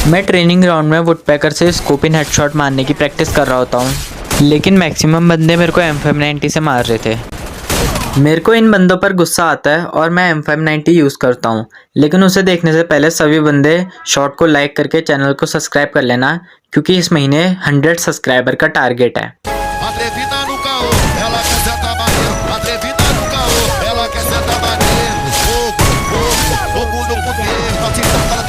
मैं training ground में woodpecker से स्कोपिन हेडशॉट मारने की प्रैक्टिस कर रहा होता हूँ, लेकिन मैक्सिमम बंदे मेरे को M590 से मार रहे थे। मेरे को इन बंदों पर गुस्सा आता है और मैं M590 यूज़ करता हूँ, लेकिन उसे देखने से पहले सभी बंदे शॉट को लाइक करके चैनल को सब्सक्राइब कर लेना, क्योंकि इस महीने 100 सब्सक्राइबर का टारगेट है। Atrevida no caô, ela quer sentar maneiro. Atrevida no caô, ela quer sentar maneiro. Fogo, fogo, fogo no poder. Batista